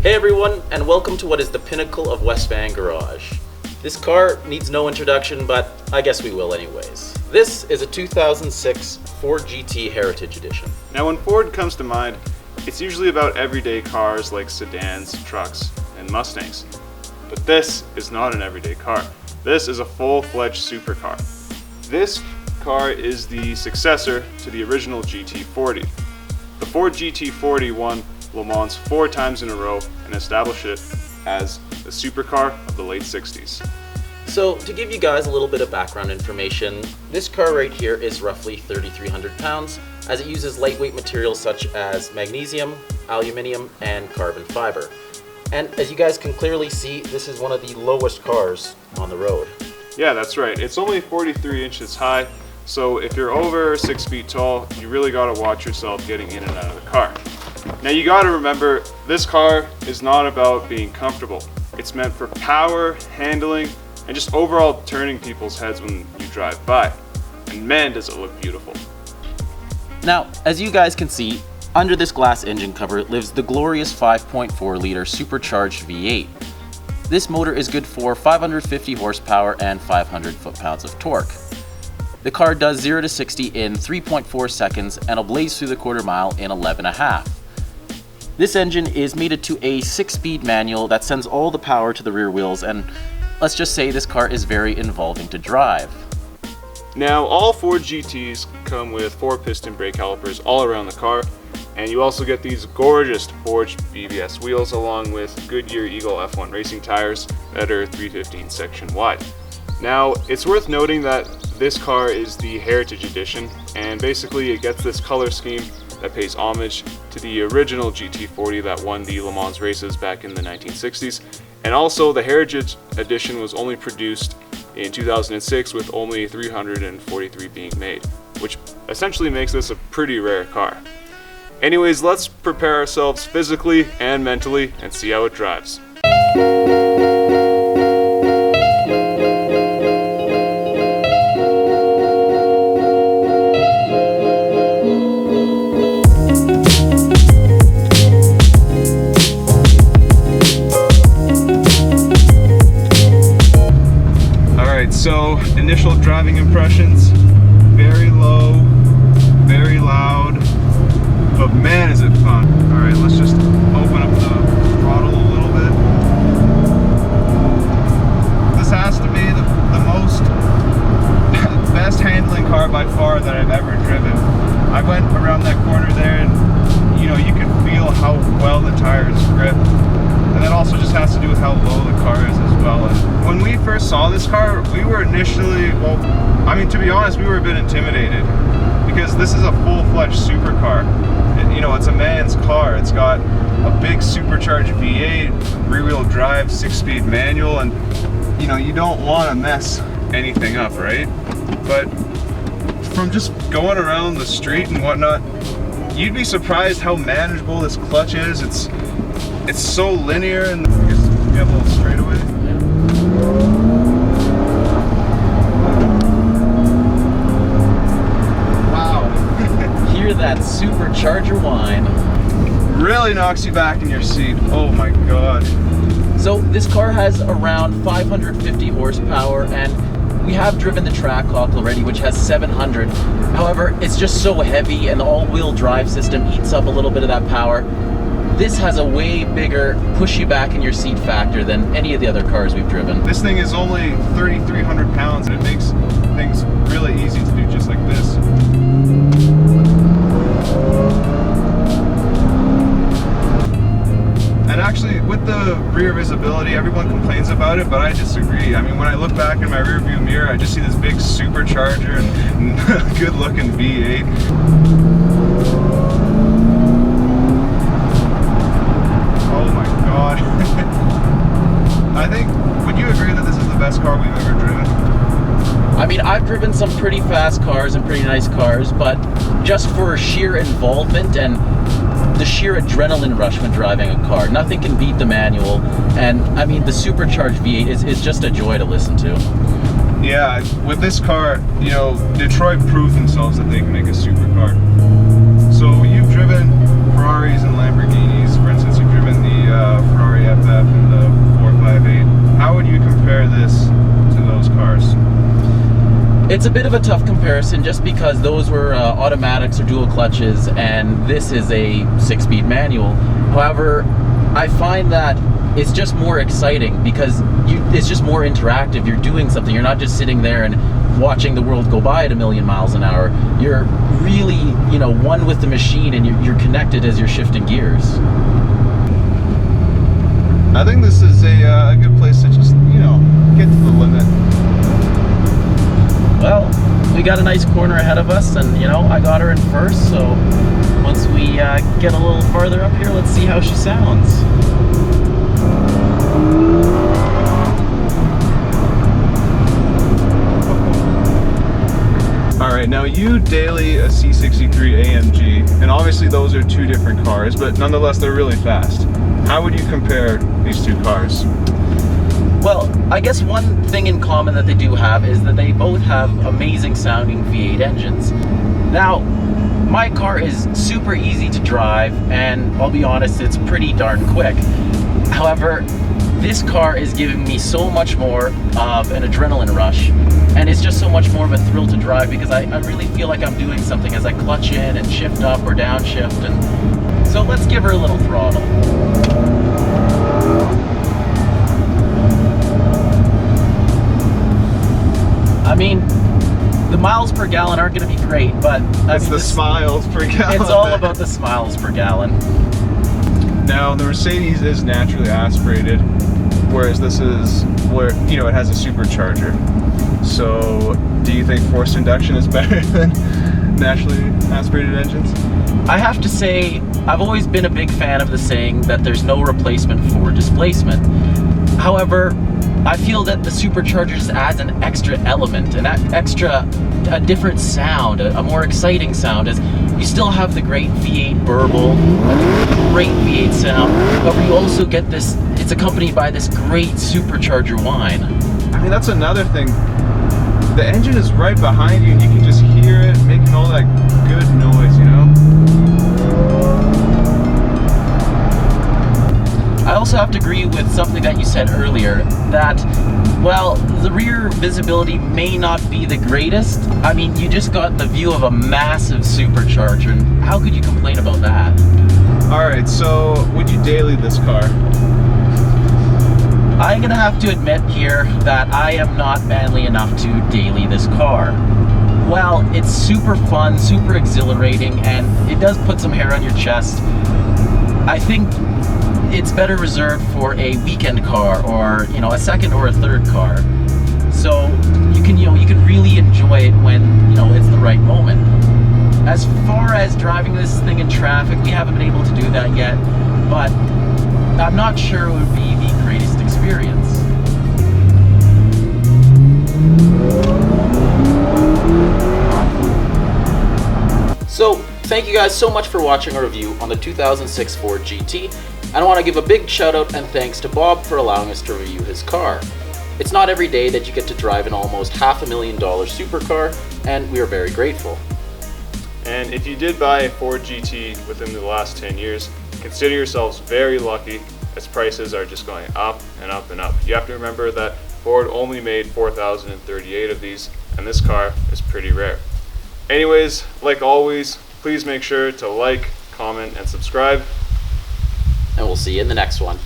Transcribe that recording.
Hey everyone, and welcome to what is the pinnacle of West Van Garage. This car needs no introduction, but I guess we will anyways. This is a 2006 Ford GT Heritage Edition. Now when Ford comes to mind, it's usually about everyday cars like sedans, trucks, and Mustangs. But this is not an everyday car. This is a full-fledged supercar. This car is the successor to the original GT40. The Ford GT40 won Le Mans 4 times in a row and established it as the supercar of the late 60s. So to give you guys a little bit of background information, this car right here is roughly 3,300 pounds as it uses lightweight materials such as magnesium, aluminium, and carbon fiber. And as you guys can clearly see, this is one of the lowest cars on the road. Yeah, that's right. It's only 43 inches high, so if you're over 6 feet tall, you really gotta watch yourself getting in and out of the car. Now you gotta remember, this car is not about being comfortable. It's meant for power, handling, and just overall turning people's heads when you drive by. And man, does it look beautiful. Now, as you guys can see, under this glass engine cover lives the glorious 5.4 liter supercharged V8. This motor is good for 550 horsepower and 500 foot-pounds of torque. The car does 0 to 60 in 3.4 seconds and will blaze through the quarter mile in 11.5. This engine is mated to a 6-speed manual that sends all the power to the rear wheels, and let's just say this car is very involving to drive. Now all Ford GTs come with 4-piston brake calipers all around the car, and you also get these gorgeous forged BBS wheels along with Goodyear Eagle F1 racing tires that are 315 section wide. Now it's worth noting that this car is the Heritage Edition, and basically it gets this color scheme that pays homage to the original GT40 that won the Le Mans races back in the 1960s. And also the Heritage Edition was only produced in 2006 with only 343 being made, which essentially makes this a pretty rare car. Anyways, let's prepare ourselves physically and mentally and see how it drives. So, initial driving impressions, very low, very loud, but man is it fun. Alright, let's just open up the throttle a little bit. This has to be the most best handling car by far that I've ever driven. I went around that corner there and you can feel how well the tires grip. And that also just has to do with how low the car is as well. And when we first saw this car, we were initially, to be honest, we were a bit intimidated because this is a full-fledged supercar. It's a man's car. It's got a big supercharged V8, rear-wheel drive, 6-speed manual, and you don't want to mess anything up, right? But from just going around the street and whatnot, you'd be surprised how manageable this clutch is. It's so linear, and I guess we have a little straightaway. Wow. Hear that supercharger whine. Really knocks you back in your seat. Oh my god. So this car has around 550 horsepower, and we have driven the Trackhawk already, which has 700. However, it's just so heavy, and the all-wheel drive system eats up a little bit of that power. This has a way bigger push you back in your seat factor than any of the other cars we've driven. This thing is only 3,300 pounds and it makes things really easy to do just like this. And actually with the rear visibility, everyone complains about it, but I disagree. I mean, when I look back in my rear view mirror, I just see this big supercharger and good looking V8. I think, would you agree that this is the best car we've ever driven? I mean, I've driven some pretty fast cars and pretty nice cars, but just for sheer involvement and the sheer adrenaline rush when driving a car, nothing can beat the manual. And I mean, the supercharged V8 is just a joy to listen to. Yeah, with this car, Detroit proved themselves that they can make a supercar. So you've driven Ferraris and Lamborghinis. For instance, you've driven the It's a bit of a tough comparison just because those were automatics or dual clutches and this is a 6-speed manual. However, I find that it's just more exciting because it's just more interactive. You're doing something. You're not just sitting there and watching the world go by at 1,000,000 miles an hour. You're really, one with the machine, and you're connected as you're shifting gears. I think this is a good place to just, get to the limit. Well, we got a nice corner ahead of us, and I got her in first, so once we get a little farther up here, let's see how she sounds. Alright, now you daily a C63 AMG, and obviously those are two different cars, but nonetheless they're really fast. How would you compare these two cars? Well, I guess one thing in common that they do have is that they both have amazing sounding V8 engines. Now, my car is super easy to drive, and I'll be honest, it's pretty darn quick. However, this car is giving me so much more of an adrenaline rush, and it's just so much more of a thrill to drive because I really feel like I'm doing something as I clutch in and shift up or downshift. And so let's give her a little throttle. I mean, the miles per gallon aren't going to be great, but it's the smiles per gallon. It's all about the smiles per gallon. Now, the Mercedes is naturally aspirated, whereas this is where, it has a supercharger. So, do you think forced induction is better than naturally aspirated engines? I have to say, I've always been a big fan of the saying that there's no replacement for displacement. However, I feel that the superchargers adds an extra element, a different sound, a more exciting sound, as you still have the great V8 burble, a great V8 sound, but you also get this, it's accompanied by this great supercharger whine. I mean, that's another thing. The engine is right behind you and you can just hear it making all that good noise, I also have to agree with something that you said earlier, that, well, the rear visibility may not be the greatest. I mean, you just got the view of a massive supercharger, and how could you complain about that? Alright, so would you daily this car? I'm gonna have to admit here that I am not manly enough to daily this car. Well, it's super fun, super exhilarating, and it does put some hair on your chest. I think it's better reserved for a weekend car or, a second or a third car. So you can really enjoy it when, it's the right moment. As far as driving this thing in traffic, we haven't been able to do that yet, but I'm not sure it would be the greatest experience. So, thank you guys so much for watching our review on the 2006 Ford GT. And I want to give a big shout out and thanks to Bob for allowing us to review his car. It's not every day that you get to drive an almost $500,000 supercar, and we are very grateful. And if you did buy a Ford GT within the last 10 years, consider yourselves very lucky, as prices are just going up and up and up. You have to remember that Ford only made 4,038 of these, and this car is pretty rare. Anyways, like always, please make sure to like, comment, and subscribe. And we'll see you in the next one.